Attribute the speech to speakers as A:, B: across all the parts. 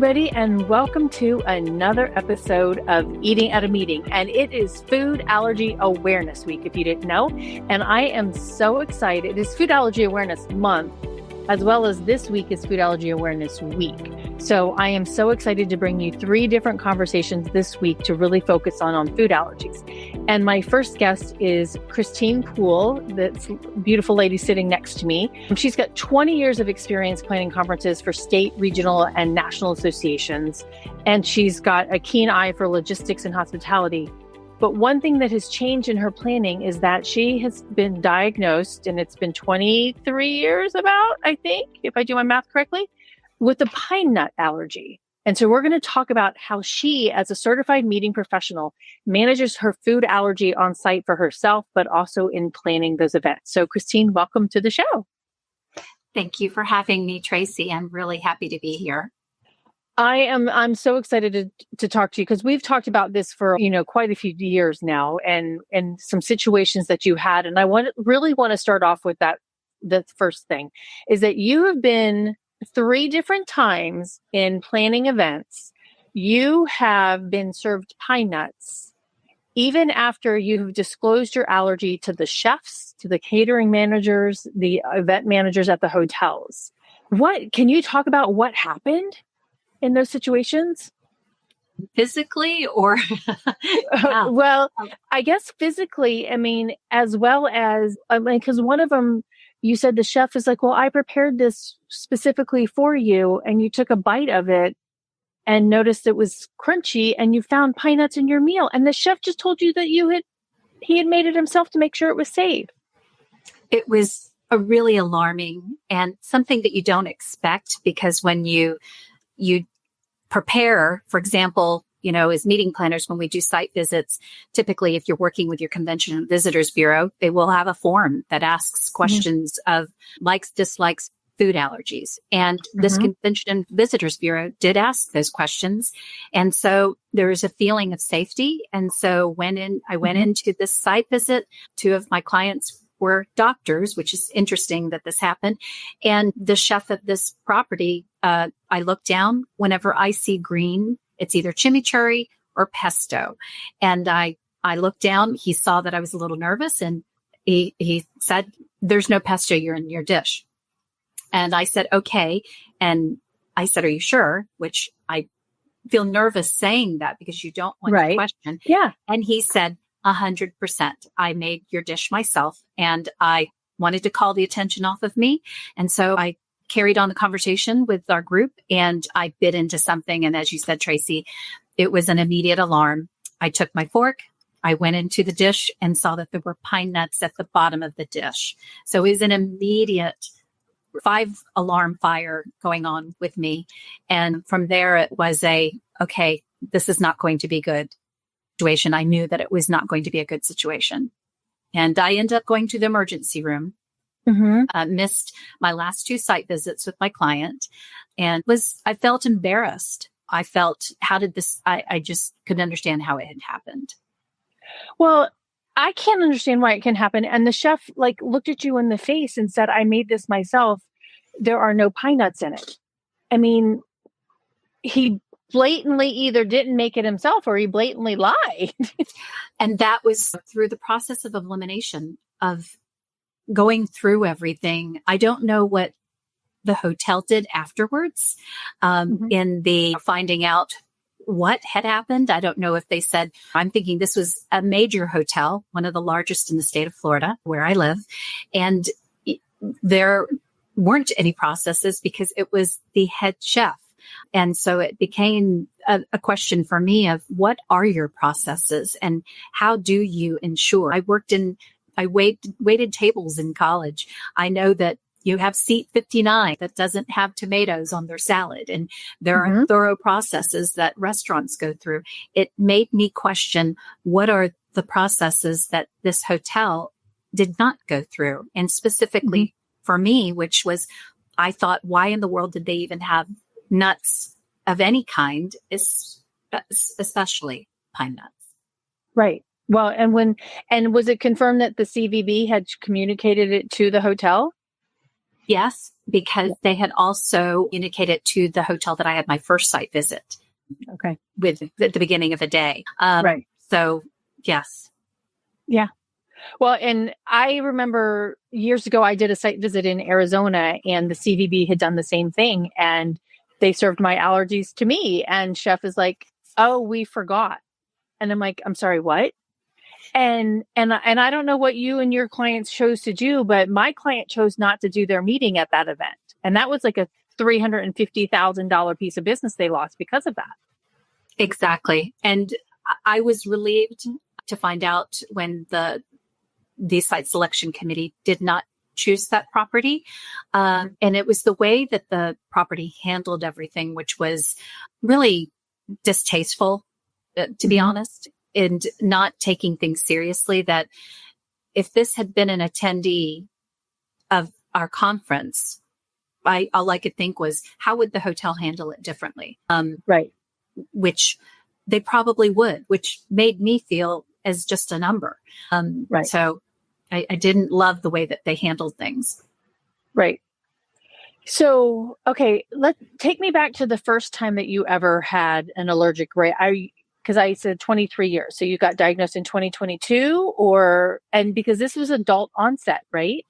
A: everybody, and welcome to another episode of Eating at a Meeting. And it is Food Allergy Awareness Week, if you didn't know. And I am so excited. It is Food Allergy Awareness Month, as well as this week is Food Allergy Awareness Week. So I am so excited to bring you 3 different conversations this week to really focus on food allergies. And my first guest is Poole, that's beautiful lady sitting next to me. She's got 20 years of experience planning conferences for state, regional, and national associations. And she's got a keen eye for logistics and hospitality. But one thing that has changed in her planning is that she has been diagnosed, and it's been 23 years about, I think, if I do my math correctly, with a pine nut allergy. And so we're going to talk about how she, as a certified meeting professional, manages her food allergy on site for herself, but also in planning those events. So Christine, welcome to the show.
B: Thank you for having me, Tracy. I'm really happy to be here.
A: I'm so excited to talk to you because we've talked about this for, quite a few years now and some situations that you had. And I really want to start off with that. The first thing is that you have been 3 different times in planning events. You have been served pine nuts, even after you've disclosed your allergy to the chefs, to the catering managers, the event managers at the hotels. Can you talk about what happened in those situations?
B: Physically or?
A: Well, I guess physically, as well as, because one of them, you said the chef is like, well, I prepared this specifically for you. And you took a bite of it and noticed it was crunchy and you found pine nuts in your meal. And the chef just told you that he had made it himself to make sure it was safe. It
B: was a really alarming and something that you don't expect, because when you prepare, for example, as meeting planners, when we do site visits, typically if you're working with your Convention and Visitors Bureau, they will have a form that asks questions of likes, dislikes, food allergies. And this Convention and Visitors Bureau did ask those questions. And so there was a feeling of safety. And so I went into this site visit. 2 of my clients were doctors, which is interesting that this happened. And the chef of this property, I look down whenever I see green, it's either chimichurri or pesto. And I looked down, he saw that I was a little nervous, and he said, there's no pesto in your dish. And I said, okay. And I said, are you sure? Which I feel nervous saying that because you don't want to question.
A: Yeah.
B: And he said, 100%. I made your dish myself, and I wanted to call the attention off of me. And so I carried on the conversation with our group, and I bit into something. And as you said, Tracy, it was an immediate alarm. I took my fork, I went into the dish and saw that there were pine nuts at the bottom of the dish. So it was an immediate 5-alarm fire going on with me. And from there, it was okay, this is not going to be good situation. I knew that it was not going to be a good situation. And I ended up going to the emergency room. Missed my last 2 site visits with my client, and I felt embarrassed. I felt, I just couldn't understand how it had happened. Well, I can't understand why it can happen. And the chef looked at you in the face and said, I made this myself. There are no pine nuts in it. He blatantly either didn't make it himself or he blatantly lied. And that was through the process of elimination, of going through everything. I don't know what the hotel did afterwards in the finding out what had happened. I don't know if they said, I'm thinking this was a major hotel, one of the largest in the state of Florida, where I live. And there weren't any processes because it was the head chef. And so it became a question for me of what are your processes and how do you ensure? I waited tables in college. I know that you have seat 59 that doesn't have tomatoes on their salad. And there are thorough processes that restaurants go through. It made me question, what are the processes that this hotel did not go through? And specifically for me, which was, I thought, why in the world did they even have nuts of any kind, especially pine nuts? Right. Well, and was it confirmed that the CVB had communicated it to the hotel? Yes, because they had also indicated to the hotel that I had my first site visit.
A: Okay.
B: With at the beginning of the day.
A: Right.
B: So yes.
A: Yeah. Well, and I remember years ago, I did a site visit in Arizona and the CVB had done the same thing. And they served my allergies to me. And chef is like, oh, we forgot. And I'm like, I'm sorry, what? And I don't know what you and your clients chose to do, but my client chose not to do their meeting at that event. And that was like a $350,000 piece of business they lost because of that.
B: Exactly. And I was relieved to find out when the site selection committee did not choose that property. And it was the way that the property handled everything, which was really distasteful, to be honest, and not taking things seriously. That if this had been an attendee of our conference, all I could think was, how would the hotel handle it differently?
A: Right.
B: Which they probably would, which made me feel as just a number.
A: Right.
B: So I didn't love the way that they handled things.
A: Right. So, okay, take me back to the first time that you ever had an allergic reaction. Because I said 23 years. So you got diagnosed in 2022 and because this was adult onset, right?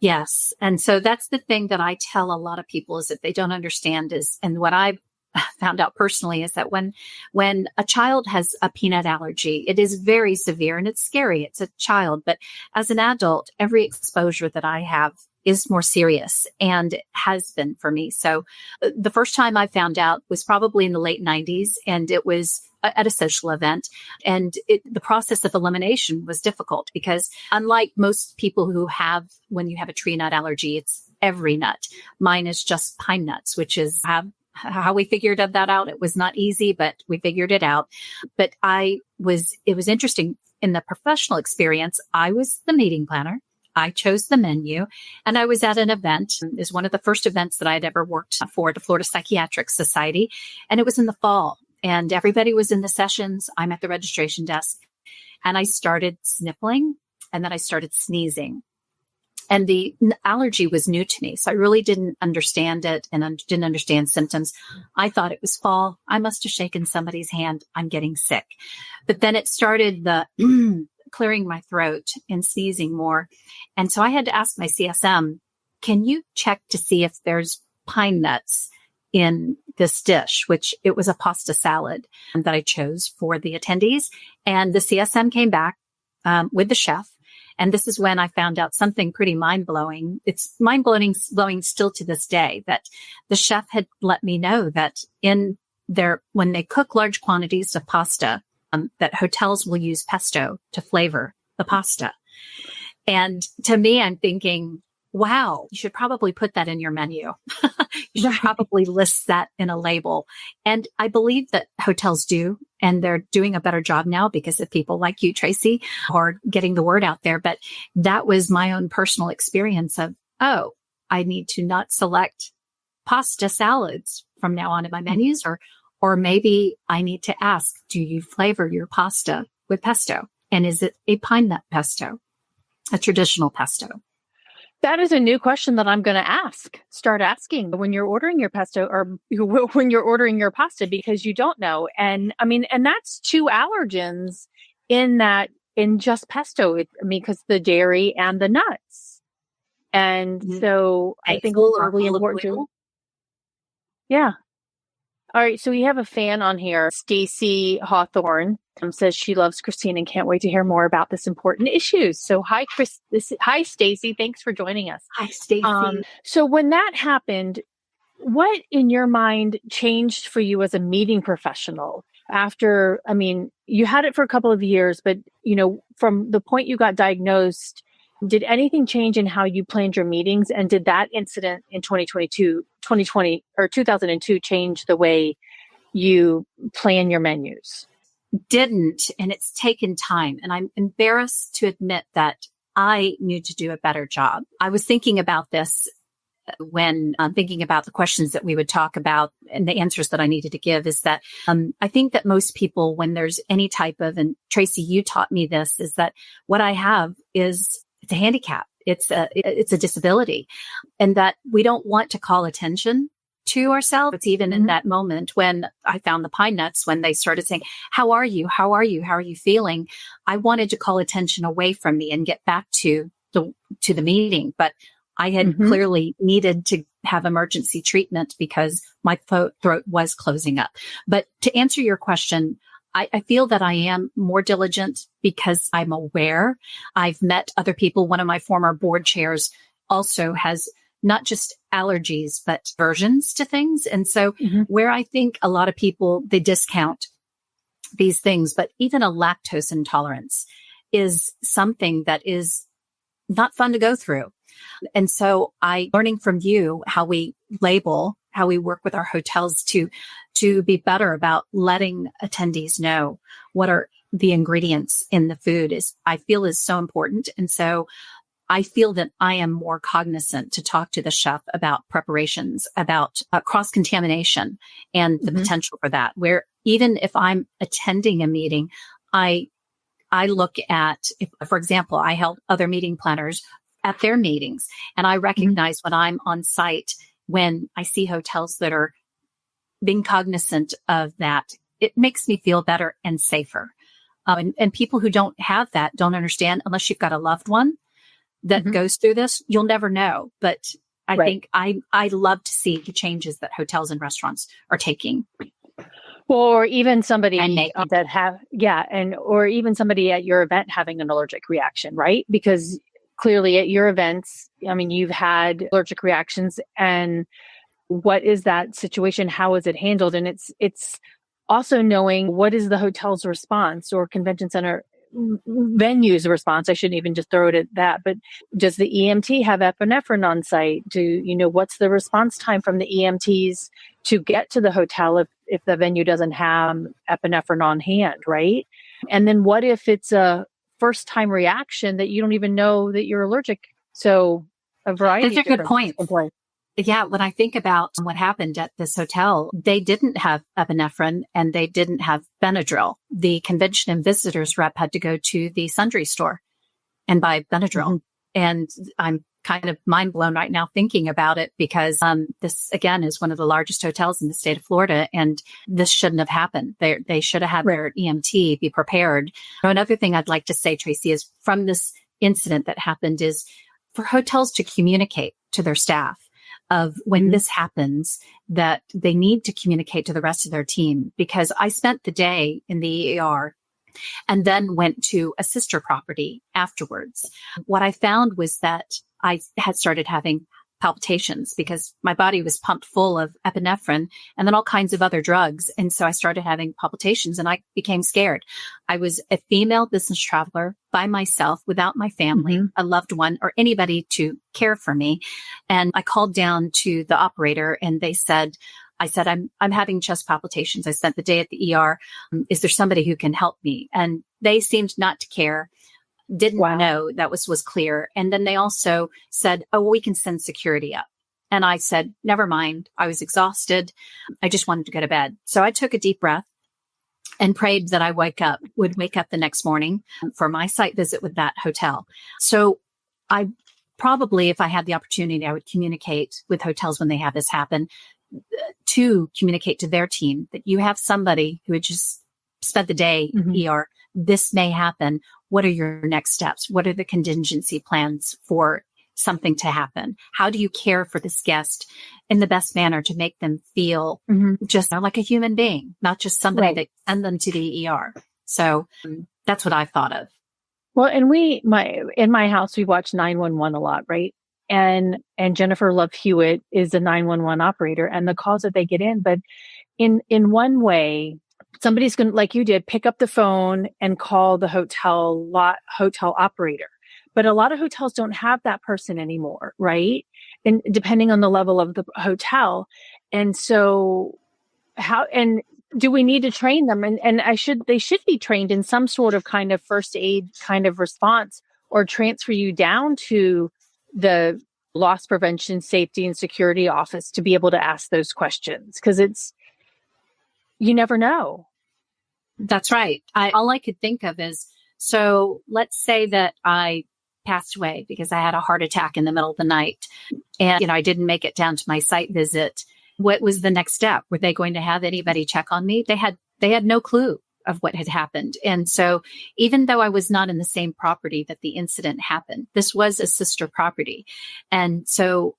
B: Yes. And so that's the thing that I tell a lot of people is that they don't understand and what I've found out personally is that when a child has a peanut allergy, it is very severe and it's scary. It's a child. But as an adult, every exposure that I have is more serious and has been for me. So the first time I found out was probably in the late 90s, and it was at a social event. And the process of elimination was difficult because unlike most people when you have a tree nut allergy, it's every nut. Mine is just pine nuts, which is how we figured that out. It was not easy, but we figured it out. But it was interesting in the professional experience. I was the meeting planner. I chose the menu, and I was at an event. It was one of the first events that I had ever worked for, the Florida Psychiatric Society. And it was in the fall, and everybody was in the sessions. I'm at the registration desk, and I started sniffling, and then I started sneezing. And the allergy was new to me. So I really didn't understand it and didn't understand symptoms. I thought it was fall. I must have shaken somebody's hand. I'm getting sick. But then it started the clearing my throat and sneezing more. And so I had to ask my CSM, can you check to see if there's pine nuts in this dish, which it was a pasta salad that I chose for the attendees. And the CSM came back with the chef. And this is when I found out something pretty mind-blowing. It's mind-blowing still to this day, that the chef had let me know that when they cook large quantities of pasta, that hotels will use pesto to flavor the pasta. And to me, I'm thinking, wow, you should probably put that in your menu. You should probably list that in a label. And I believe that hotels do, and they're doing a better job now because of people like you, Tracy, are getting the word out there. But that was my own personal experience of, I need to not select pasta salads from now on in my menus, or maybe I need to ask, do you flavor your pasta with pesto? And is it a pine nut pesto, a traditional pesto?
A: That is a new question that I'm going to start asking when you're ordering your pesto or when you're ordering your pasta, because you don't know. And I mean, and that's 2 allergens in just pesto. Because the dairy and the nuts. And so I think it's really important to. Yeah. All right. So we have a fan on here, Stacy Hawthorne. Says she loves Christine and can't wait to hear more about this important issue. So hi, hi, Stacy. Thanks for joining us.
B: Hi, Stacy.
A: So when that happened, what in your mind changed for you as a meeting professional after, you had it for a couple of years, but from the point you got diagnosed, did anything change in how you planned your meetings? And did that incident in 2020 or 2002 change the way you plan your menus?
B: Didn't, and it's taken time. And I'm embarrassed to admit that I need to do a better job. I was thinking about this when I'm thinking about the questions that we would talk about and the answers that I needed to give, is that I think that most people, when there's any type of, and Tracy, you taught me this, is that what I have is, it's a handicap. it's a disability, and that we don't want to call attention to ourselves. It's even in that moment when I found the pine nuts, when they started saying, how are you? How are you? How are you feeling? I wanted to call attention away from me and get back to the meeting, but I had clearly needed to have emergency treatment because my throat was closing up. But to answer your question, I feel that I am more diligent because I'm aware. I've met other people. One of my former board chairs also has not just allergies, but aversions to things. And so where I think a lot of people, they discount these things, but even a lactose intolerance is something that is not fun to go through. And so learning from you how we label, how we work with our hotels to be better about letting attendees know what are the ingredients in the food I feel is so important. And so I feel that I am more cognizant to talk to the chef about preparations, about cross-contamination and the potential for that, where even if I'm attending a meeting, I look at, for example, I help other meeting planners at their meetings, and I recognize when I'm on site, when I see hotels that are being cognizant of that, it makes me feel better and safer. And people who don't have that don't understand, unless you've got a loved one that goes through this, you'll never know. But I think I love to see the changes that hotels and restaurants are taking.
A: Well, or even somebody or even somebody at your event having an allergic reaction, right? Because clearly at your events, I mean, you've had allergic reactions, and what is that situation? How is it handled? And it's also knowing what is the hotel's response or convention center venue's response. I shouldn't even just throw it at that, but does the EMT have epinephrine on site? What's the response time from the EMTs to get to the hotel if the venue doesn't have epinephrine on hand, right? And then what if it's a first time reaction that you don't even know that you're allergic? So a variety
B: Those are good points. Yeah, when I think about what happened at this hotel, they didn't have epinephrine and they didn't have Benadryl. The convention and visitors rep had to go to the sundry store and buy Benadryl. And I'm kind of mind blown right now thinking about it because this, again, is one of the largest hotels in the state of Florida, and this shouldn't have happened. They should have had their EMT be prepared. Another thing I'd like to say, Tracy, is from this incident that happened is for hotels to communicate to their staff of when this happens, that they need to communicate to the rest of their team. Because I spent the day in the ER and then went to a sister property afterwards. What I found was that I had started having palpitations because my body was pumped full of epinephrine and then all kinds of other drugs. And so I started having palpitations and I became scared. I was a female business traveler by myself without my family, a loved one, or anybody to care for me. And I called down to the operator and I said, I'm having chest palpitations. I spent the day at the ER. Is there somebody who can help me? And they seemed not to care. Didn't know that was clear. And then they also said, oh, well, we can send security up. And I said, never mind. I was exhausted. I just wanted to go to bed. So I took a deep breath and prayed that I would wake up the next morning for my site visit with that hotel. So I probably, if I had the opportunity, I would communicate with hotels when they have this happen to communicate to their team that you have somebody who had just spent the day ER. This may happen. What are your next steps? What are the contingency plans for something to happen? How do you care for this guest in the best manner to make them feel just like a human being, not just somebody that send them to the ER? So that's what I've thought of.
A: Well, and in my house, we watch 911 a lot, right? And Jennifer Love Hewitt is a 911 operator, and the calls that they get in, but in one way, somebody's going to, like you did, pick up the phone and call the hotel operator. But a lot of hotels don't have that person anymore, right? And depending on the level of the hotel. And so do we need to train them? And they should be trained in some sort of kind of first aid kind of response, or transfer you down to the loss prevention, safety and security office to be able to ask those questions. Cause you never know.
B: That's right. All I could think of is, so let's say that I passed away because I had a heart attack in the middle of the night. And, I didn't make it down to my site visit. What was the next step? Were they going to have anybody check on me? They had no clue of what had happened. And so even though I was not in the same property that the incident happened, this was a sister property. And so,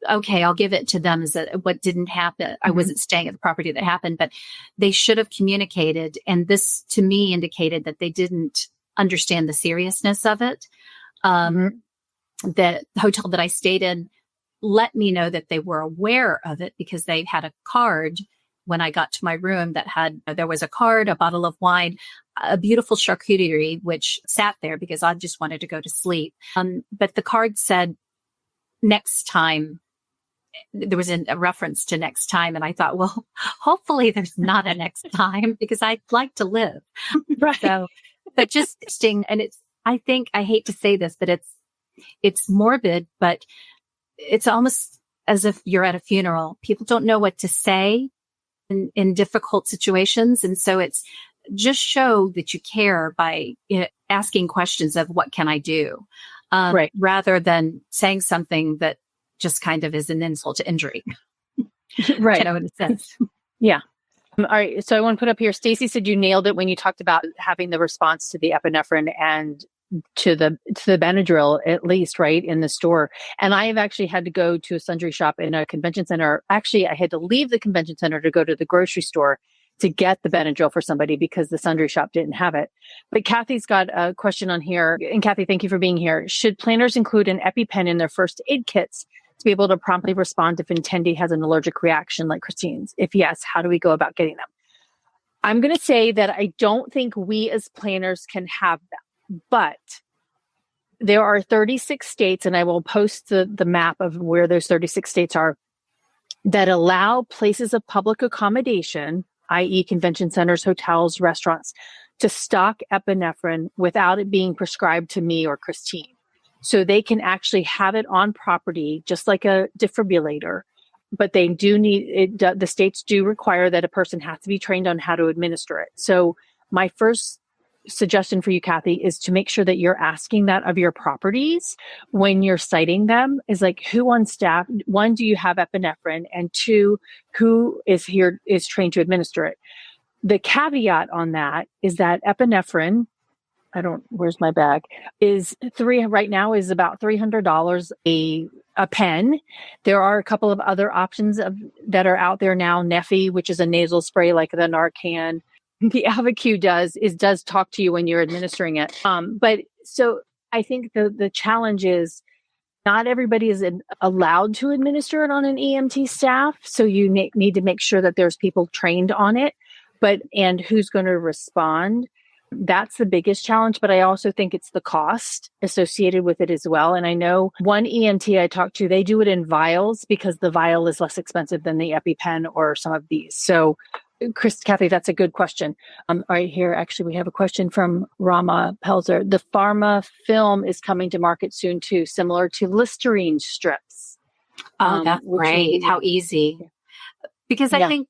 B: okay, I'll give it to them as what didn't happen. I wasn't staying at the property that happened, but they should have communicated. And this to me indicated that they didn't understand the seriousness of it. The hotel that I stayed in let me know that they were aware of it because they had a card when I got to my room there was a card, a bottle of wine, a beautiful charcuterie, which sat there because I just wanted to go to sleep. But the card said, next time. There was a reference to next time. And I thought, well, hopefully there's not a next time because I'd like to live.
A: Right.
B: So, but just sting. And I hate to say this, but it's morbid, but it's almost as if you're at a funeral. People don't know what to say in difficult situations. And so it's just show that you care by asking questions of what can I do?
A: Right.
B: Rather than saying something that just kind of is an insult to injury.
A: Right.
B: You know what it says.
A: Yeah. All right. So I want to put up here, Stacy said you nailed it when you talked about having the response to the epinephrine and to the Benadryl, at least, right, in the store. And I have actually had to go to a sundry shop in a convention center. Actually, I had to leave the convention center to go to the grocery store to get the Benadryl for somebody because the sundry shop didn't have it. But Kathy's got a question on here. And Kathy, thank you for being here. Should planners include an EpiPen in their first aid kits to be able to promptly respond if an attendee has an allergic reaction like Christine's? If yes, how do we go about getting them? I'm going to say that I don't think we as planners can have them, but there are 36 states, and I will post the map of where those 36 states are, that allow places of public accommodation, i.e. convention centers, hotels, restaurants, to stock epinephrine without it being prescribed to me or Christine. So they can actually have it on property, just like a defibrillator, but they do need it. The states do require that a person has to be trained on how to administer it. So my first suggestion for you, Kathy, is to make sure that you're asking that of your properties when you're citing them, is like, who on staff, one, do you have epinephrine? And two, who is trained to administer it? The caveat on that is that epinephrine, where's my bag, right now is about $300 a pen. There are a couple of other options that are out there now. Neffy, which is a nasal spray like the Narcan. The Avacue does talk to you when you're administering it. But so I think the challenge is not everybody is allowed to administer it on an EMT staff. So you need to make sure that there's people trained on it, and who's going to respond. That's the biggest challenge, but I also think it's the cost associated with it as well. And I know one EMT I talked to, they do it in vials because the vial is less expensive than the EpiPen or some of these. So Kathy, that's a good question. Right here, actually, we have a question from Rama Pelzer. The pharma film is coming to market soon too, similar to Listerine strips.
B: Oh, that's great. How easy. Because I think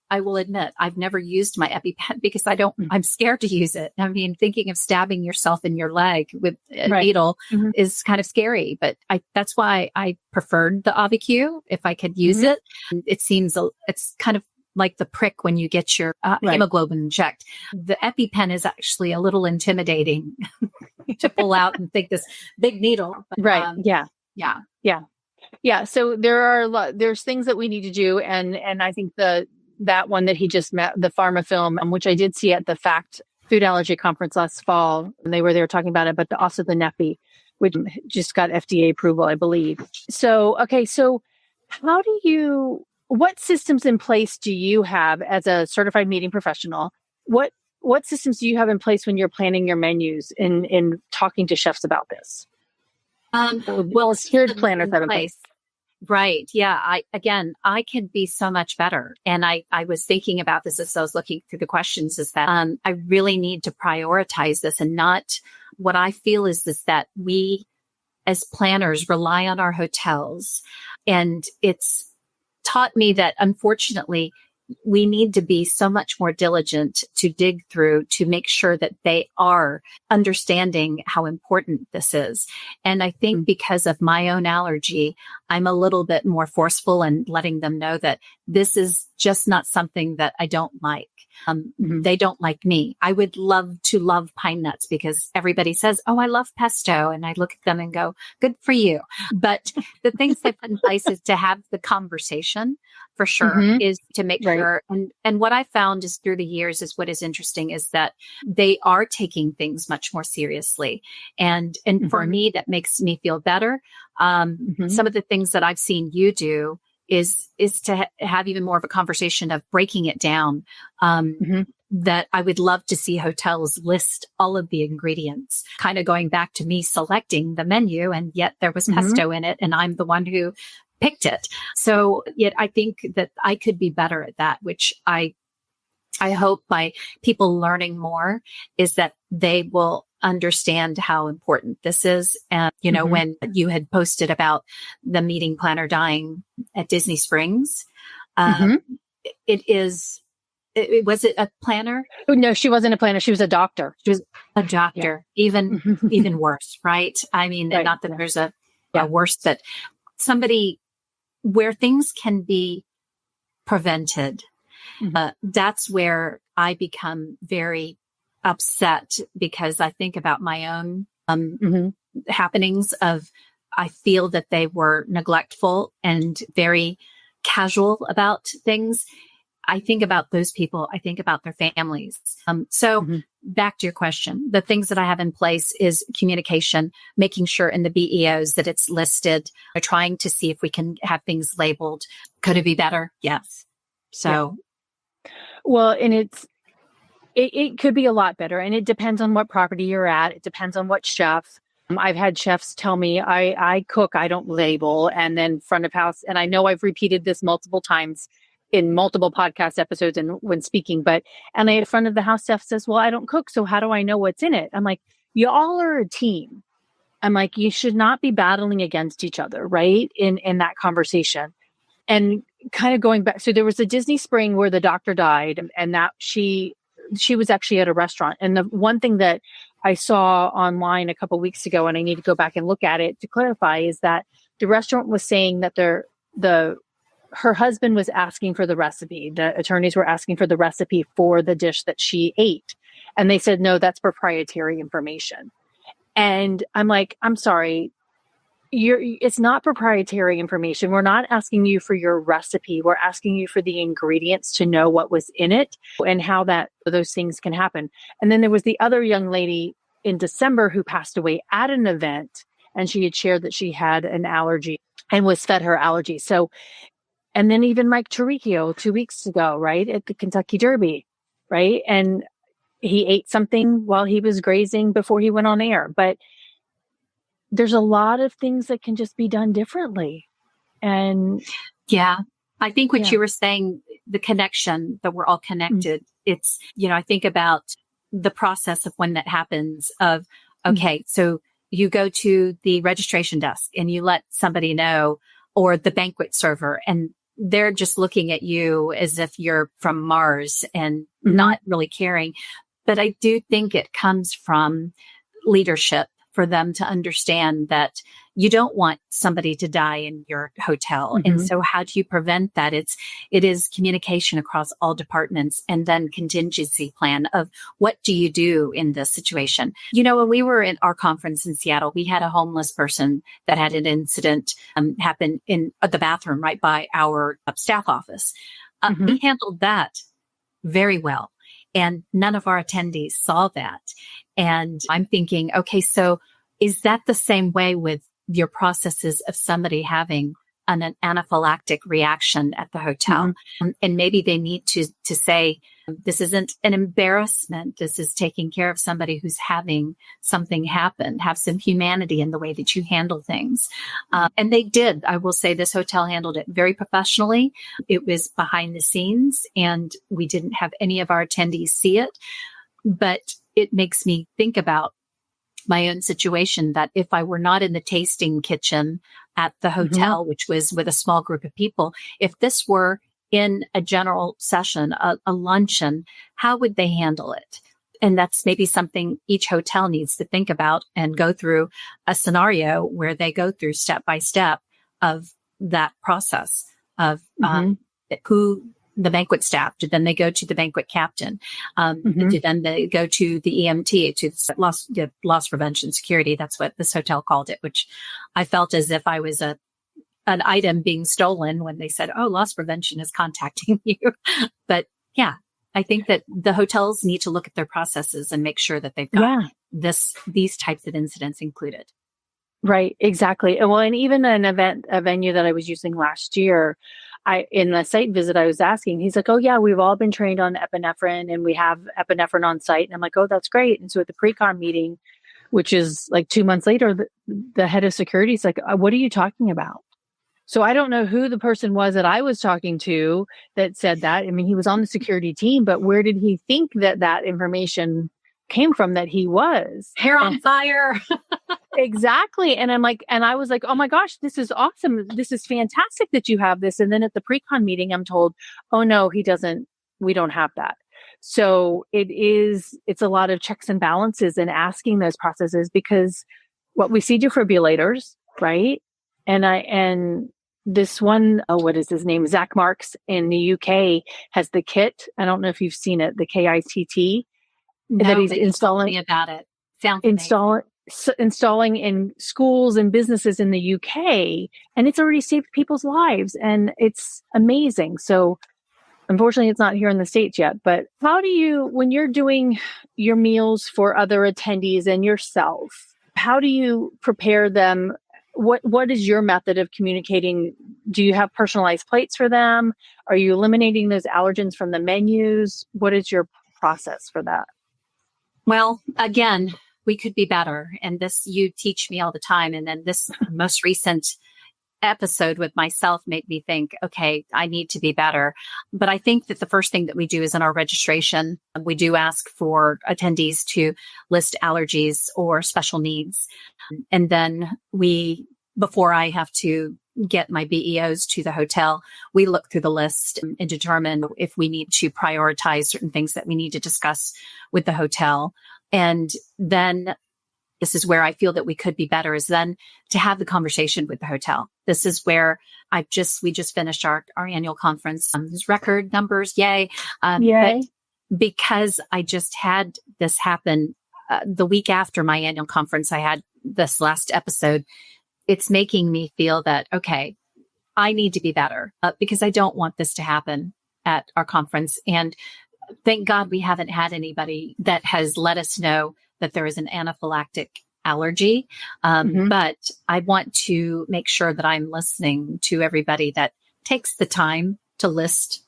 B: I will admit, I've never used my EpiPen because I'm scared to use it. I mean, thinking of stabbing yourself in your leg with a needle is kind of scary, but that's why I preferred the Avacue if I could use it. It seems, it's kind of like the prick when you get your hemoglobin checked. The EpiPen is actually a little intimidating to pull out and think this big needle. But,
A: Yeah. So there's things that we need to do. And I think that one that he just met, the pharma film, which I did see at the FACT Food Allergy Conference last fall, and they were talking about it, but also the Neffy, which just got FDA approval, I believe. So, okay. So what systems in place do you have as a certified meeting professional? What systems do you have in place when you're planning your menus in talking to chefs about this? Well, tiered planners have in place.
B: Right. Yeah. I can be so much better. And I was thinking about this as I was looking through the questions, is that I really need to prioritize this, and not what I feel is that we as planners rely on our hotels. And it's taught me that unfortunately we need to be so much more diligent to dig through to make sure that they are understanding how important this is. And I think because of my own allergy, I'm a little bit more forceful in letting them know that this is just not something that I don't like. They don't like me. I would love to love pine nuts because everybody says, oh, I love pesto. And I look at them and go, good for you. But the things they put in place is to have the conversation for sure, is to make sure. And what I found is through the years is what is interesting is that they are taking things much more seriously. And for me, that makes me feel better. Some of the things that I've seen you do is to have even more of a conversation of breaking it down. That I would love to see hotels list all of the ingredients, kind of going back to me selecting the menu, and yet there was pesto in it, and I'm the one who picked it. So yet I think that I could be better at that, which I hope by people learning more is that they will understand how important this is. And, you know, when you had posted about the meeting planner dying at Disney Springs, was it a planner?
A: No, she wasn't a planner. She was a doctor.
B: She was a doctor, even worse, right? I mean, not that there's a worse, but somebody where things can be prevented. That's where I become very upset because I think about my own happenings of, I feel that they were neglectful and very casual about things. I think about those people. I think about their families. So back to your question, the things that I have in place is communication, making sure in the BEOs that it's listed, trying to see if we can have things labeled. Could it be better? Yes. So,
A: well, and it could be a lot better, and it depends on what property you're at. It depends on what chef. I've had chefs tell me I cook, I don't label, and then front of house. And I know I've repeated this multiple times in multiple podcast episodes and when speaking, and a front of the house chef says, well, I don't cook, so how do I know what's in it? I'm like, you all are a team. I'm like, you should not be battling against each other, right? In that conversation. And kind of going back, so there was a Disney Spring where the doctor died, and that she was actually at a restaurant. And the one thing that I saw online a couple of weeks ago, and I need to go back and look at it to clarify, is that the restaurant was saying that her husband was asking for the recipe. The attorneys were asking for the recipe for the dish that she ate. And they said, no, that's proprietary information. And I'm like, I'm sorry, it's not proprietary information. We're not asking you for your recipe. We're asking you for the ingredients to know what was in it and how those things can happen. And then there was the other young lady in December who passed away at an event, and she had shared that she had an allergy and was fed her allergy. So, and then even Mike Tirico 2 weeks ago, right, at the Kentucky Derby, right? And he ate something while he was grazing before he went on air. But there's a lot of things that can just be done differently. And
B: yeah, I think what you were saying, the connection, that we're all connected. It's, I think about the process of when that happens of, okay, so you go to the registration desk and you let somebody know, or the banquet server, and they're just looking at you as if you're from Mars and not really caring. But I do think it comes from leadership for them to understand that you don't want somebody to die in your hotel. And so how do you prevent that? It is communication across all departments, and then contingency plan of what do you do in this situation? When we were at our conference in Seattle, we had a homeless person that had an incident happen in the bathroom right by our staff office. We handled that very well. And none of our attendees saw that. And I'm thinking, okay, so is that the same way with your processes of somebody having an anaphylactic reaction at the hotel? And maybe they need to say, this isn't an embarrassment. This is taking care of somebody who's having something happen. Have some humanity in the way that you handle things. And they did. I will say this hotel handled it very professionally. It was behind the scenes, and we didn't have any of our attendees see it. But it makes me think about my own situation, that if I were not in the tasting kitchen at the hotel, which was with a small group of people, if this were in a general session, a luncheon, how would they handle it? And that's maybe something each hotel needs to think about and go through a scenario where they go through step by step of that process of who the banquet staff. Then they go to the banquet captain. Then they go to the EMT, to loss prevention security. That's what this hotel called it, which I felt as if I was an item being stolen when they said, "Oh, loss prevention is contacting you." But yeah, I think that the hotels need to look at their processes and make sure that they've got these types of incidents included.
A: Right, exactly. Well, and even a venue that I was using last year, in the site visit, I was asking, he's like, "Oh yeah, we've all been trained on epinephrine and we have epinephrine on site." And I'm like, "Oh, that's great." And so at the pre-con meeting, which is like 2 months later, the head of security is like, "What are you talking about?" So I don't know who the person was that I was talking to that said that. I mean, he was on the security team, but where did he think that information came from that he was?
B: Hair on fire.
A: Exactly. And I was like, "Oh my gosh, this is awesome. This is fantastic that you have this." And then at the pre-con meeting, I'm told, "Oh no, we don't have that." So it's a lot of checks and balances and asking those processes, because what we see defibrillators, right? And this one, what is his name? Zach Marks in the UK has the kit. I don't know if you've seen it, the KITT.
B: No,
A: that he's
B: installing me about it. Sounds
A: installing in schools and businesses in the UK, and it's already saved people's lives, and it's amazing. So unfortunately, it's not here in the States yet. But how do you, when you're doing your meals for other attendees and yourself, how do you prepare them? What is your method of communicating? Do you have personalized plates for them? Are you eliminating those allergens from the menus? What is your process for that?
B: Well, again, we could be better. And this, you teach me all the time. And then this most recent episode with myself made me think, okay, I need to be better. But I think that the first thing that we do is in our registration, we do ask for attendees to list allergies or special needs. And then before I have to get my BEOs to the hotel, we look through the list and determine if we need to prioritize certain things that we need to discuss with the hotel. And then this is where I feel that we could be better, is then to have the conversation with the hotel. This is where we just finished our annual conference. There's record numbers. Yay.
A: Yay.
B: But because I just had this happen the week after my annual conference, I had this last episode. It's making me feel that, okay, I need to be better because I don't want this to happen at our conference. And thank God we haven't had anybody that has let us know that there is an anaphylactic allergy. But I want to make sure that I'm listening to everybody that takes the time to list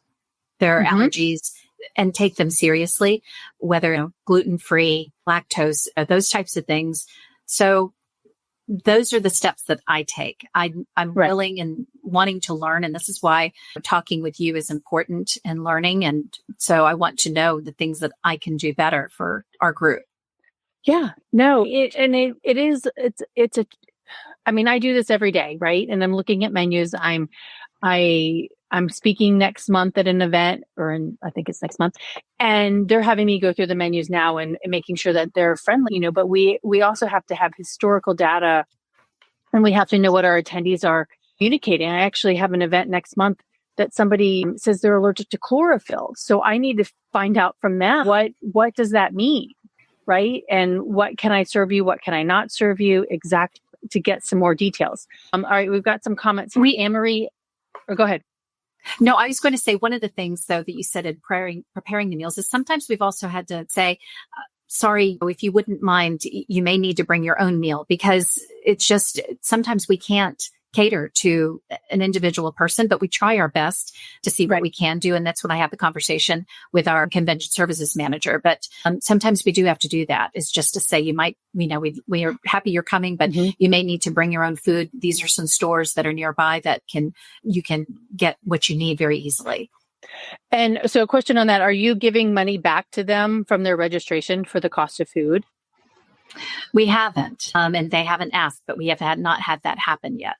B: their allergies and take them seriously, whether gluten-free, lactose, those types of things. So those are the steps that I take. I'm willing and wanting to learn. And this is why talking with you is important and learning. And so I want to know the things that I can do better for our group.
A: Yeah, no, I mean, I do this every day, right? And I'm looking at menus. I'm speaking next month at an event, I think it's next month, and they're having me go through the menus now and making sure that they're friendly, but we also have to have historical data, and we have to know what our attendees are communicating. I actually have an event next month that somebody says they're allergic to chlorophyll. So I need to find out from them, what does that mean? Right? And what can I serve you? What can I not serve you? Exactly, to get some more details. All right, we've got some comments. Anne-Marie, or go ahead.
B: No, I was going to say one of the things, though, that you said in preparing the meals is sometimes we've also had to say, sorry, if you wouldn't mind, you may need to bring your own meal, because it's just sometimes we can't cater to an individual person, but we try our best to see what we can do. And that's when I have the conversation with our convention services manager. But sometimes we do have to do that. It's just to say, we are happy you're coming, but you may need to bring your own food. These are some stores that are nearby that you can get what you need very easily.
A: And so a question on that, are you giving money back to them from their registration for the cost of food?
B: We haven't, and they haven't asked, but we have not had that happen yet.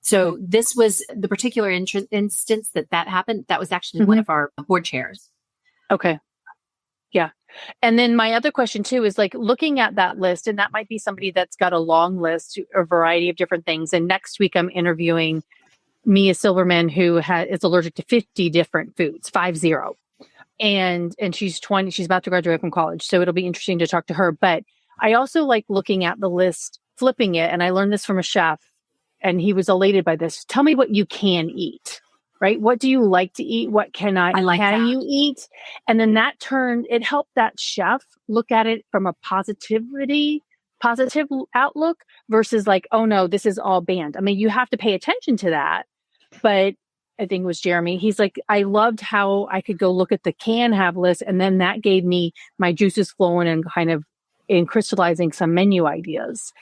B: So this was the particular instance that happened. That was actually one of our board chairs.
A: Okay. Yeah. And then my other question too is like looking at that list, and that might be somebody that's got a long list, a variety of different things. And next week I'm interviewing Mia Silverman, who is allergic to 50 different foods, 50. And she's 20, she's about to graduate from college. So it'll be interesting to talk to her. But I also like looking at the list, flipping it. And I learned this from a chef and he was elated by this. Tell me what you can eat, right? What do you like to eat? What can you eat? And then it helped that chef look at it from a positive outlook versus like, oh no, this is all banned. I mean, you have to pay attention to that. But I think it was Jeremy. He's like, I loved how I could go look at the can have list. And then that gave me my juices flowing and kind of in crystallizing some menu ideas.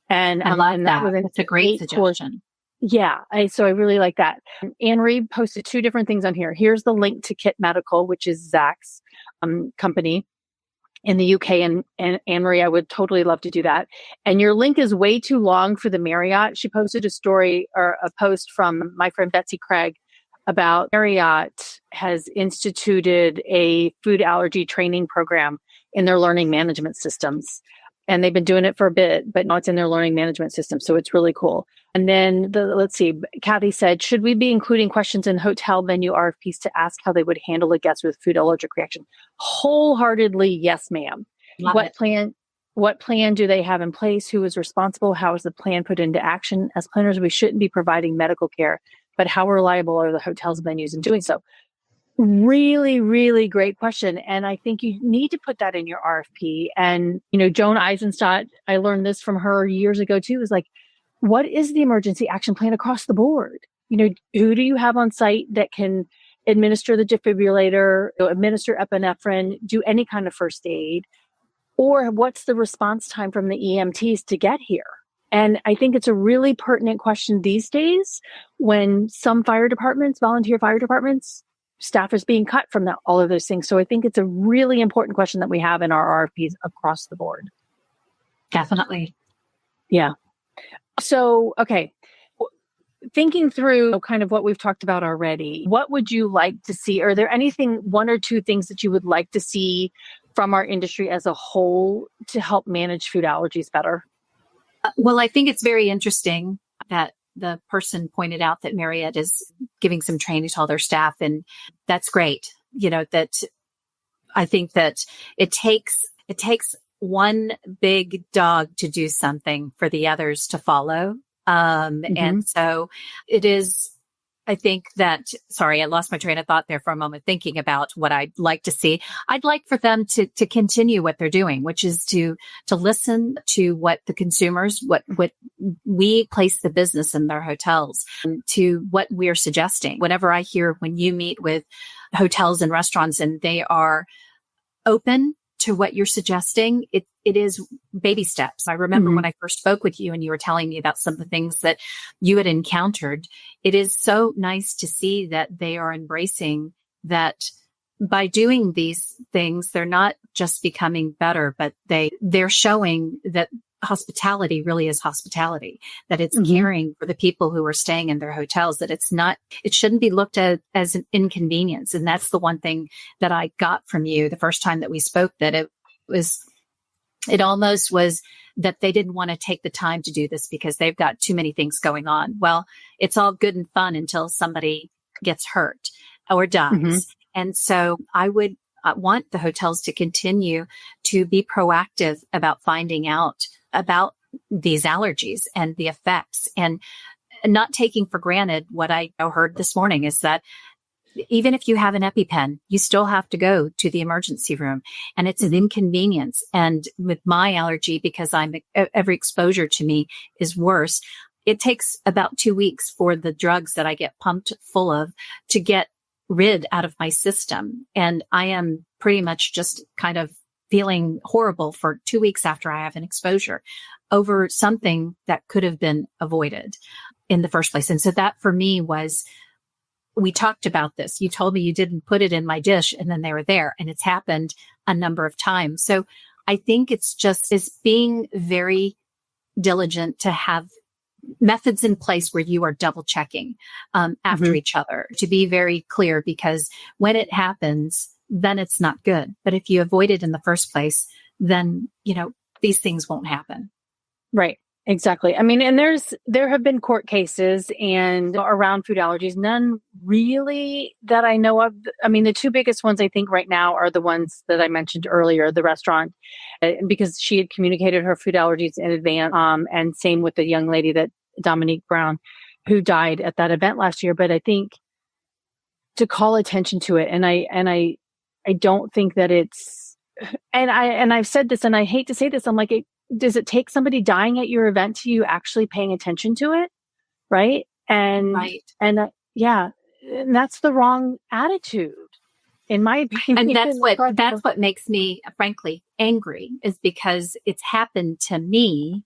A: And
B: I love that. It's a great suggestion.
A: Yeah. So I really like that. Anne Reed posted 2 different things on here. Here's the link to Kit Medical, which is Zach's company in the UK. And Anne Marie, I would totally love to do that. And your link is way too long for the Marriott. She posted a story or a post from my friend Betsy Craig about Marriott has instituted a food allergy training program in their learning management systems. And they've been doing it for a bit, but now it's in their learning management system. So it's really cool. And then let's see, Kathy said, should we be including questions in hotel menu RFPs to ask how they would handle a guest with food allergic reaction? Wholeheartedly, yes, ma'am. What plan do they have in place? Who is responsible? How is the plan put into action? As planners, we shouldn't be providing medical care, but how reliable are the hotel's menus in doing so? Really, really great question. And I think you need to put that in your RFP. And, Joan Eisenstadt, I learned this from her years ago too, is like, what is the emergency action plan across the board? Who do you have on site that can administer the defibrillator, administer epinephrine, do any kind of first aid? Or what's the response time from the EMTs to get here? And I think it's a really pertinent question these days when some volunteer fire departments, staff is being cut from all of those things. So I think it's a really important question that we have in our RFPs across the board.
B: Definitely.
A: Yeah. So, okay. Thinking through kind of what we've talked about already, what would you like to see? Are there anything, 1 or 2 things that you would like to see from our industry as a whole to help manage food allergies better?
B: Well, I think it's very interesting that the person pointed out that Marriott is giving some training to all their staff, and that's great. That I think that it takes one big dog to do something for the others to follow. And so it is, I think that, sorry, I lost my train of thought there for a moment, thinking about what I'd like to see. I'd like for them to continue what they're doing, which is to listen to what the consumers, what we place the business in their hotels, to what we're suggesting. Whenever I hear when you meet with hotels and restaurants and they are open to what you're suggesting, it is baby steps. I remember when I first spoke with you and you were telling me about some of the things that you had encountered. It is so nice to see that they are embracing that by doing these things, they're not just becoming better, but they're showing that hospitality really is hospitality, that it's caring for the people who are staying in their hotels, that it shouldn't be looked at as an inconvenience. And that's the one thing that I got from you the first time that we spoke, that it almost was that they didn't want to take the time to do this because they've got too many things going on. Well, it's all good and fun until somebody gets hurt or dies. And so I would want the hotels to continue to be proactive about finding out about these allergies and the effects, and not taking for granted what I heard this morning is that even if you have an EpiPen, you still have to go to the emergency room, and it's an inconvenience. And with my allergy, because every exposure to me is worse, it takes about 2 weeks for the drugs that I get pumped full of to get rid out of my system. And I am pretty much just kind of feeling horrible for 2 weeks after I have an exposure over something that could have been avoided in the first place. And so that for me we talked about this. You told me you didn't put it in my dish and then they were there, and it's happened a number of times. So I think it's being very diligent to have methods in place where you are double checking after each other, to be very clear, because when it happens, then it's not good. But if you avoid it in the first place, then, these things won't happen.
A: Right. Exactly. I mean, and there have been court cases and around food allergies, none really that I know of. I mean, the two biggest ones I think right now are the ones that I mentioned earlier, the restaurant, because she had communicated her food allergies in advance. And same with the young lady, that Dominique Brown, who died at that event last year. But I think to call attention to it, and I don't think that it's, and I've said this, and I hate to say this, I'm like, does it take somebody dying at your event to you actually paying attention to it? Right. And that's the wrong attitude, in my opinion.
B: And that's what makes me, frankly, angry, is because it's happened to me.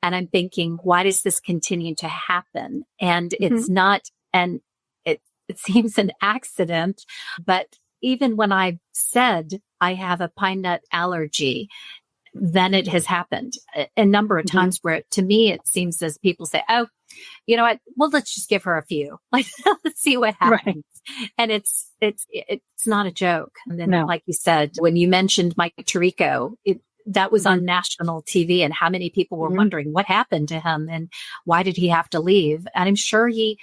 B: And I'm thinking, why does this continue to happen? And it's not, and it seems an accident, but even when I said I have a pine nut allergy, then it has happened a number of times where, to me, it seems as people say, oh, you know what? Well, let's just give her a few. Like, let's see what happens. Right. And it's not a joke. And then, like you said, when you mentioned Mike Tirico, that was on national TV, and how many people were wondering what happened to him and why did he have to leave? And I'm sure he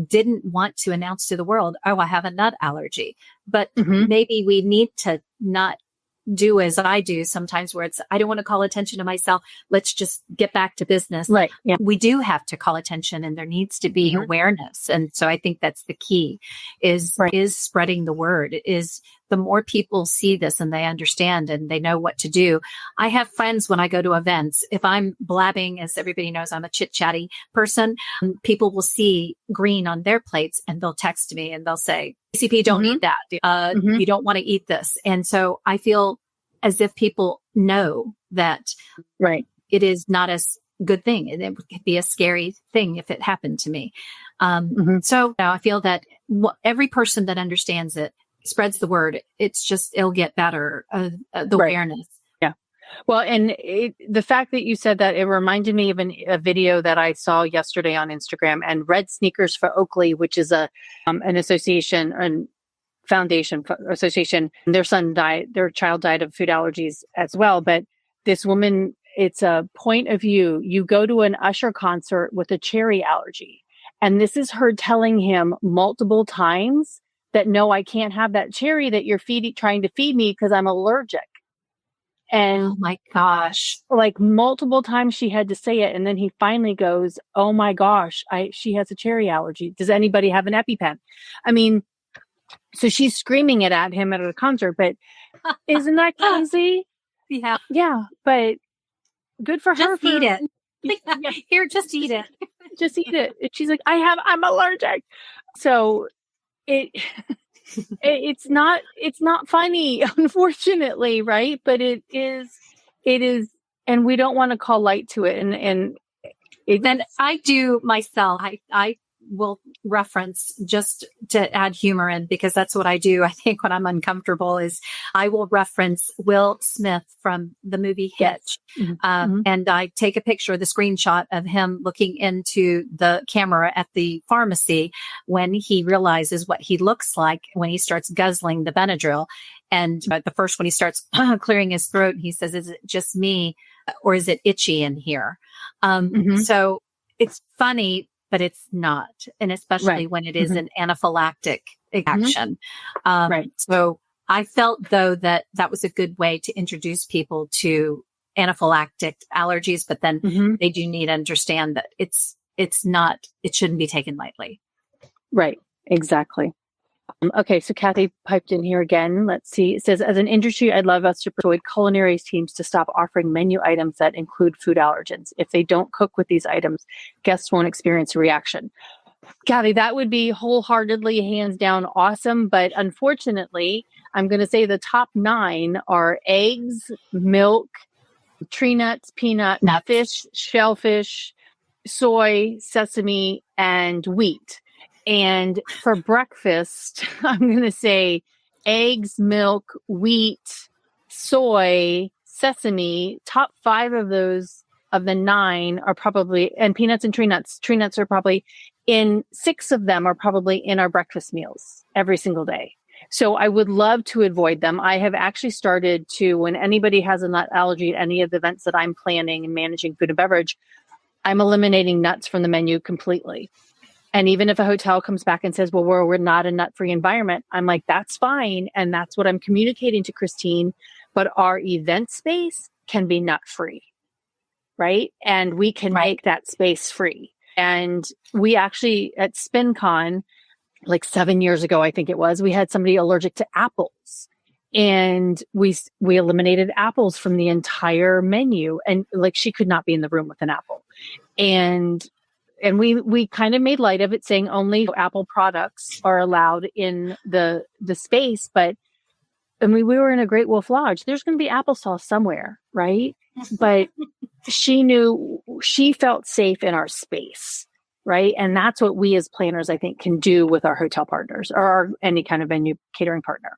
B: didn't want to announce to the world, oh, I have a nut allergy. But maybe we need to not do as I do sometimes, where it's, I don't want to call attention to myself. Let's just get back to business.
A: Right. Yeah.
B: We do have to call attention, and there needs to be awareness. And so I think that's the key, is spreading the word. Is the more people see this and they understand and they know what to do. I have friends when I go to events, if I'm blabbing, as everybody knows, I'm a chit chatty person, people will see green on their plates and they'll text me and they'll say, CP, don't eat that. You don't want to eat this. And so I feel as if people know that it is not a good thing. And it could be a scary thing if it happened to me. So now I feel that every person that understands it, spreads the word, it'll get better, the awareness. Yeah.
A: Well, and the fact that you said that, it reminded me of a video that I saw yesterday on Instagram, and Red Sneakers for Oakley, which is an association and foundation association. Their child died of food allergies as well. But this woman, it's a point of view. You go to an Usher concert with a cherry allergy, and this is her telling him multiple times that, no, I can't have that cherry that you're trying to feed me because I'm allergic. And
B: oh my gosh,
A: like multiple times she had to say it. And then he finally goes, oh my gosh, she has a cherry allergy. Does anybody have an EpiPen? I mean, so she's screaming it at him at a concert, but isn't that crazy?
B: Yeah.
A: Yeah. But good for her.
B: Just eat it. Here, just eat it.
A: Just eat it. She's like, I'm allergic. So it's not funny, unfortunately, right? But it is, and we don't want to call light to it. And
B: then I do myself. I will reference, just to add humor in, because that's what I do. I think when I'm uncomfortable is I will reference Will Smith from the movie Hitch. And I take a picture, the screenshot of him looking into the camera at the pharmacy when he realizes what he looks like when he starts guzzling the Benadryl. And the first one, he starts clearing his throat, and he says, is it just me, or is it itchy in here? So it's funny, but it's not. And especially when it is an anaphylactic action. So I felt, though, that was a good way to introduce people to anaphylactic allergies, but then they do need to understand that it shouldn't be taken lightly.
A: Right. Exactly. Okay, so Kathy piped in here again. Let's see. It says, as an industry, I'd love us to persuade culinary teams to stop offering menu items that include food allergens. If they don't cook with these items, guests won't experience a reaction. Kathy, that would be wholeheartedly, hands down, awesome. But unfortunately, I'm going to say the top 9 are eggs, milk, tree nuts, peanut, fish, shellfish, soy, sesame, and wheat. And for breakfast, I'm going to say eggs, milk, wheat, soy, sesame. Top 5 of those of the 9 are probably, and peanuts and tree nuts are probably 6 of them are probably in our breakfast meals every single day. So I would love to avoid them. I have actually started to, when anybody has a nut allergy at any of the events that I'm planning and managing food and beverage, I'm eliminating nuts from the menu completely. And even if a hotel comes back and says, well, we're not a nut-free environment, I'm like, that's fine. And that's what I'm communicating to Christine. But our event space can be nut-free, right? And we can make that space free. And we actually, at SpinCon, like 7 years ago, I think it was, we had somebody allergic to apples. And we eliminated apples from the entire menu. And like, she could not be in the room with an apple. And we kind of made light of it, saying only Apple products are allowed in the space. But we were in a Great Wolf Lodge. There's going to be applesauce somewhere, right? But she felt safe in our space, right? And that's what we as planners, I think, can do with our hotel partners or any kind of venue catering partner.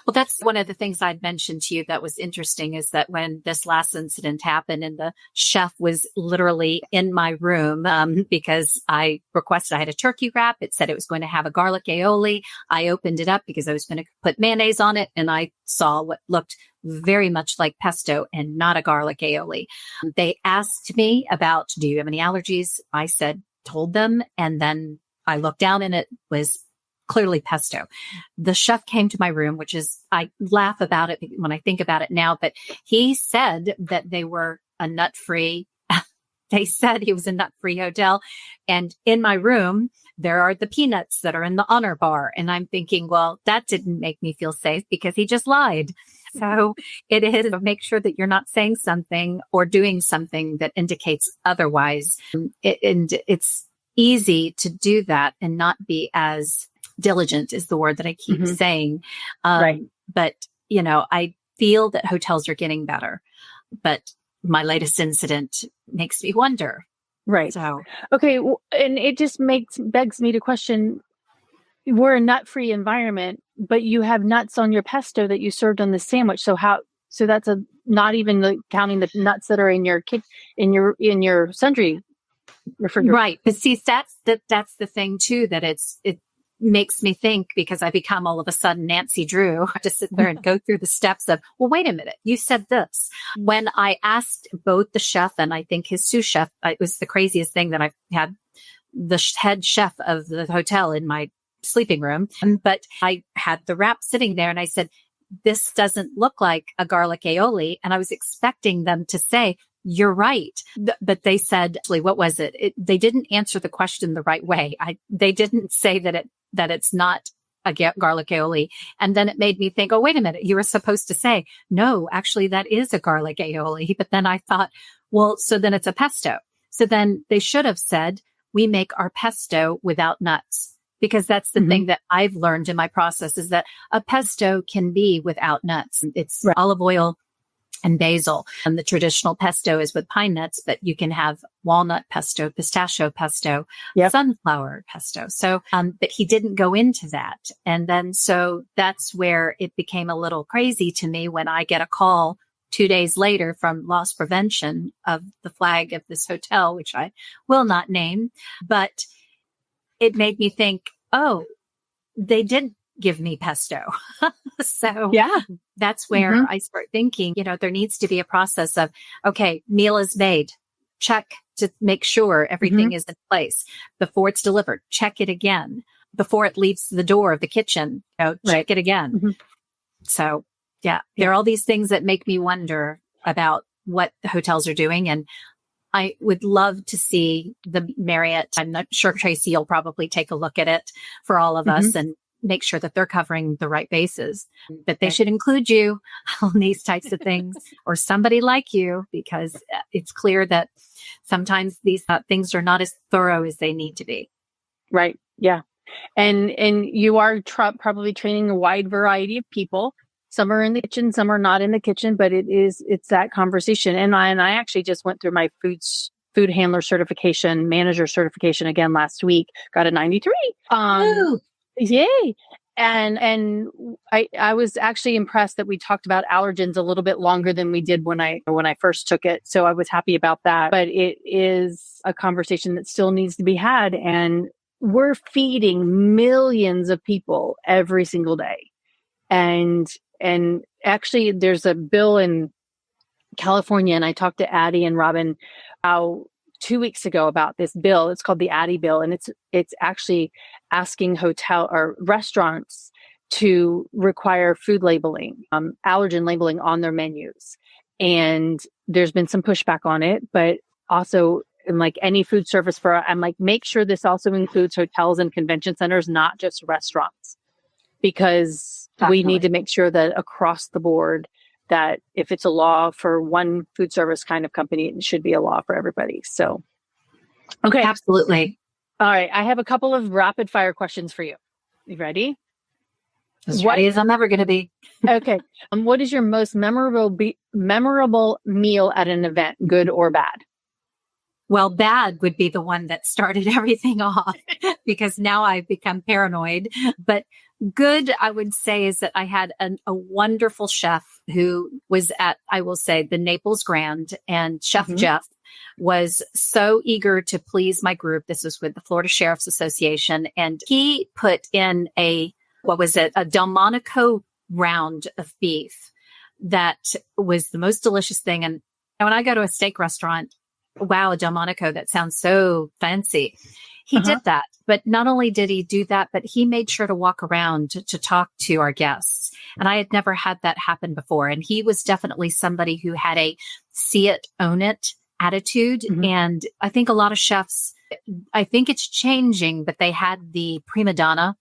B: Well, that's one of the things I'd mentioned to you that was interesting, is that when this last incident happened and the chef was literally in my room because I requested, I had a turkey wrap. It said it was going to have a garlic aioli. I opened it up because I was going to put mayonnaise on it, and I saw what looked very much like pesto and not a garlic aioli. They asked me about, do you have any allergies? I told them. And then I looked down and it was clearly pesto. The chef came to my room, which is, I laugh about it when I think about it now, but he said that they were a nut-free. They said he was a nut-free hotel. And in my room, there are the peanuts that are in the honor bar. And I'm thinking, well, that didn't make me feel safe because he just lied. So it is, make sure that you're not saying something or doing something that indicates otherwise. And it's easy to do that and not be as diligent, is the word that I keep saying.
A: Right.
B: But, I feel that hotels are getting better, but my latest incident makes me wonder.
A: Right.
B: So,
A: okay. And it just begs me to question, we're a nut-free environment, but you have nuts on your pesto that you served on the sandwich. So that's not even counting the nuts that are in your in your sundry refrigerator.
B: Right. But see, that's the thing too, that it makes me think, because I become all of a sudden Nancy Drew, to sit there and go through the steps of, well, wait a minute, you said this. When I asked both the chef and I think his sous chef, it was the craziest thing that I've had the head chef of the hotel in my sleeping room, but I had the wrap sitting there and I said, this doesn't look like a garlic aioli. And I was expecting them to say, you're right. But they said, actually, what was it? They didn't answer the question the right way. They didn't say that it's not a garlic aioli. And then it made me think, oh, wait a minute. You were supposed to say, no, actually, that is a garlic aioli. But then I thought, well, so then it's a pesto. So then they should have said, we make our pesto without nuts. Because that's the thing that I've learned in my process, is that a pesto can be without nuts. It's olive oil and basil. And the traditional pesto is with pine nuts, but you can have walnut pesto, pistachio pesto, sunflower pesto. So, but he didn't go into that. And then, so that's where it became a little crazy to me when I get a call 2 days later from loss prevention of the flag of this hotel, which I will not name, but it made me think, oh, they did give me pesto. So that's where I start thinking, there needs to be a process of, okay, meal is made, check to make sure everything is in place before it's delivered. Check it again before it leaves the door of the kitchen. Check it again. So there are all these things that make me wonder about what the hotels are doing. And I would love to see the Marriott. I'm not sure Tracy will probably take a look at it for all of us and make sure that they're covering the right bases. But they should include you on these types of things, or somebody like you, because it's clear that sometimes these things are not as thorough as they need to be.
A: Right. Yeah. And you are probably training a wide variety of people. Some are in the kitchen, some are not in the kitchen, but it's that conversation. And I actually just went through my food handler certification, manager certification again last week, got a 93. Yay. And I was actually impressed that we talked about allergens a little bit longer than we did when I first took it. So I was happy about that. But it is a conversation that still needs to be had. And we're feeding millions of people every single day. And actually there's a bill in California, and I talked to Addie and Robin 2 weeks ago about this bill. It's called the Addie bill, and it's actually asking hotel or restaurants to require food labeling, allergen labeling on their menus. And there's been some pushback on it, but also in like any food service I'm like, make sure this also includes hotels and convention centers, not just restaurants, because we need to make sure that across the board, that if it's a law for one food service kind of company, it should be a law for everybody. So, okay.
B: Absolutely.
A: All right. I have a couple of rapid fire questions for you. You ready?
B: As ready as I'm ever going to be.
A: Okay. What is your most memorable meal at an event, good or bad?
B: Well, bad would be the one that started everything off because now I've become paranoid. But good, I would say, is that I had a wonderful chef who was at, I will say, the Naples Grand, and Chef Jeff was so eager to please my group. This was with the Florida Sheriff's Association. And he put in a Delmonico round of beef that was the most delicious thing. And when I go to a steak restaurant, wow, a Delmonico, that sounds so fancy. He did that. But not only did he do that, but he made sure to walk around to talk to our guests. And I had never had that happen before. And he was definitely somebody who had a see it, own it attitude. And I think a lot of chefs, I think it's changing, but they had the prima donna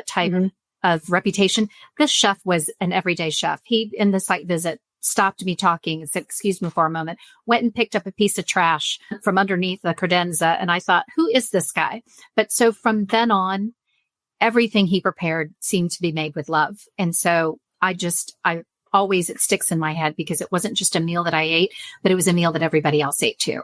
B: type of reputation. This chef was an everyday chef. He, in the site visit, stopped me talking and said, excuse me for a moment, went and picked up a piece of trash from underneath the credenza. And I thought, who is this guy? But so from then on, everything he prepared seemed to be made with love. And so I always, it sticks in my head because it wasn't just a meal that I ate, but it was a meal that everybody else ate too.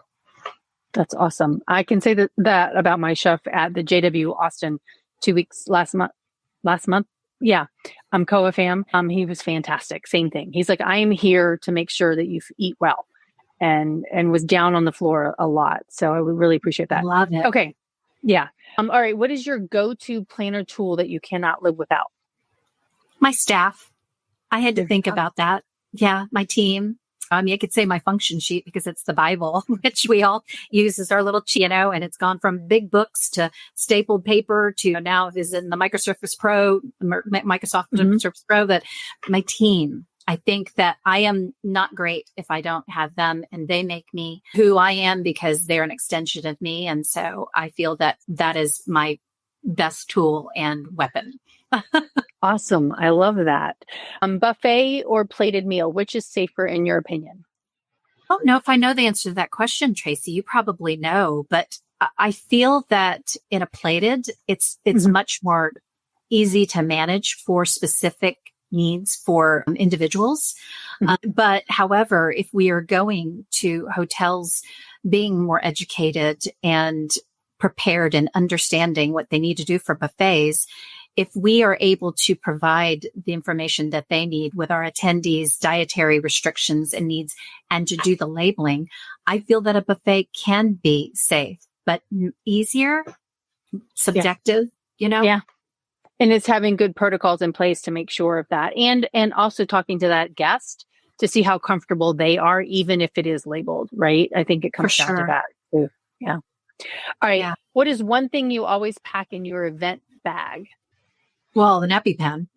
A: That's awesome. I can say that about my chef at the JW Austin 2 weeks last month. Yeah. I'm Koa fam. He was fantastic. Same thing. He's like, I am here to make sure that you eat well, and was down on the floor a lot. So I would really appreciate that.
B: Love it.
A: Okay. Yeah. All right. What is your go-to planner tool that you cannot live without?
B: My staff. I had to think about that. Yeah. My team. I could say my function sheet because it's the Bible, which we all use as our little, and it's gone from big books to stapled paper to now is in the Microsoft Surface Pro, Surface Pro. That my team, I think that I am not great if I don't have them, and they make me who I am because they're an extension of me. And so I feel that that is my best tool and weapon.
A: Awesome. I love that. Buffet or plated meal, which is safer in your opinion?
B: I don't know if I know the answer to that question, Tracy. You probably know, but I feel that in a plated, it's much more easy to manage for specific needs for individuals. But however, if we are going to hotels being more educated and prepared and understanding what they need to do for buffets, if we are able to provide the information that they need with our attendees' dietary restrictions and needs and to do the labeling, I feel that a buffet can be safe, but easier, subjective,
A: Yeah. And it's having good protocols in place to make sure of that. And also talking to that guest to see how comfortable they are, even if it is labeled, right? I think it comes down to that too. Yeah. All right. Yeah. What is one thing you always pack in your event bag?
B: Well, an EpiPen.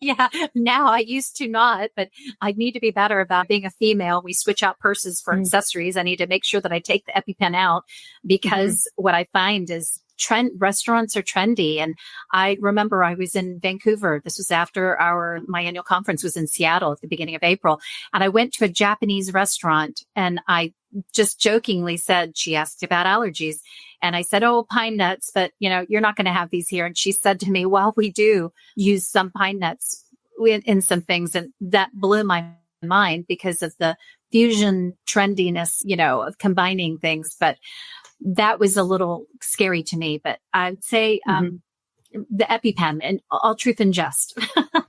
B: Yeah. Now I used to not, but I need to be better about being a female. We switch out purses for accessories. I need to make sure that I take the EpiPen out because what I find is restaurants are trendy. And I remember I was in Vancouver. This was after my annual conference was in Seattle at the beginning of April. And I went to a Japanese restaurant and I just jokingly said, she asked about allergies. And I said, oh, pine nuts, but you're not going to have these here. And she said to me, well, we do use some pine nuts in some things. And that blew my mind because of the fusion trendiness, of combining things. But that was a little scary to me. But I'd say the EpiPen, and all truth and jest.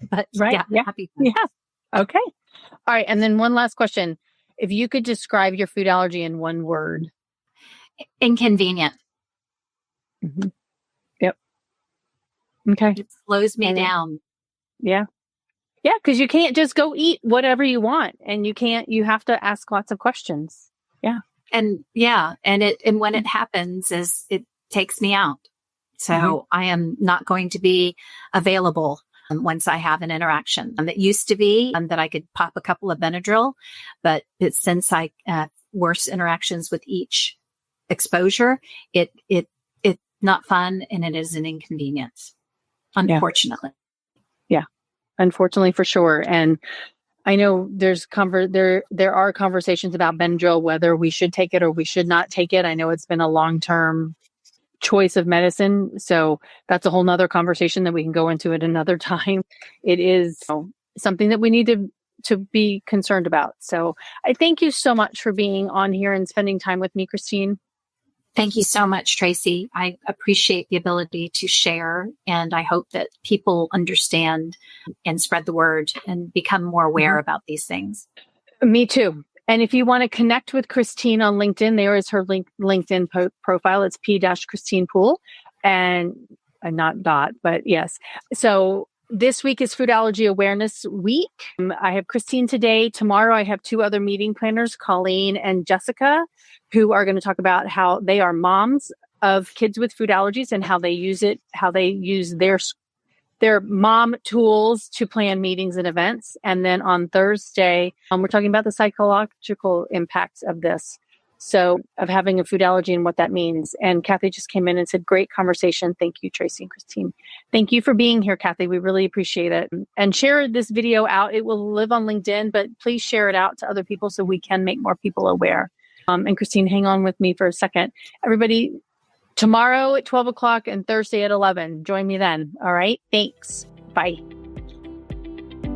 B: But
A: right.
B: yeah. EpiPen.
A: Yeah. Okay. All right. And then one last question. If you could describe your food allergy in one word.
B: Inconvenient.
A: Mm-hmm. Yep. Okay.
B: It slows me down.
A: Yeah. Yeah. Because you can't just go eat whatever you want, and you have to ask lots of questions. Yeah.
B: And when it happens, it takes me out. So I am not going to be available once I have an interaction. It used to be that I could pop a couple of Benadryl, but since I worse interactions with each exposure, it's not fun, and it is an inconvenience, unfortunately.
A: Yeah, unfortunately for sure. And I know there are conversations about Benadryl, whether we should take it or we should not take it. I know it's been a long-term choice of medicine. So that's a whole nother conversation that we can go into at another time. It is something that we need to be concerned about. So I thank you so much for being on here and spending time with me, Christine.
B: Thank you so much, Tracy. I appreciate the ability to share, and I hope that people understand and spread the word and become more aware about these things. Me too. And if you want to connect with Christine on LinkedIn, there is her LinkedIn profile. It's P-Christine Poole, and not dot, but yes. So this week is Food Allergy Awareness Week. I have Christine today. Tomorrow, I have two other meeting planners, Colleen and Jessica, who are going to talk about how they are moms of kids with food allergies and how they use their mom tools to plan meetings and events. And then on Thursday, we're talking about the psychological impacts of this. So of having a food allergy and what that means. And Kathy just came in and said, great conversation. Thank you, Tracy and Christine. Thank you for being here, Kathy. We really appreciate it. And share this video out. It will live on LinkedIn, but please share it out to other people so we can make more people aware. And Christine, hang on with me for a second. Everybody, tomorrow at 12 o'clock and Thursday at 11. Join me then. All right. Thanks. Bye.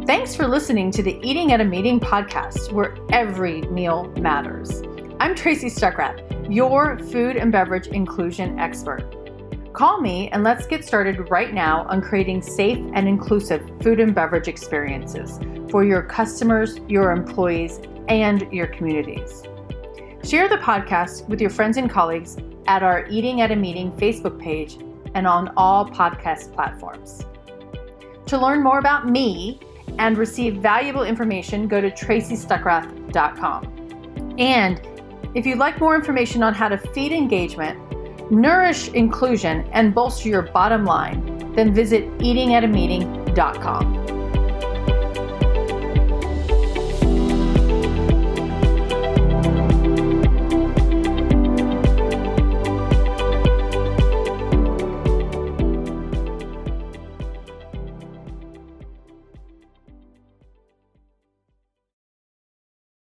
C: Thanks for listening to the Eating at a Meeting podcast, where every meal matters. I'm Tracy Stuckrath, your food and beverage inclusion expert. Call me and let's get started right now on creating safe and inclusive food and beverage experiences for your customers, your employees, and your communities. Share the podcast with your friends and colleagues at our Eating at a Meeting Facebook page and on all podcast platforms. To learn more about me and receive valuable information, go to tracystuckrath.com. And if you'd like more information on how to feed engagement, nourish inclusion, and bolster your bottom line, then visit eatingatameeting.com.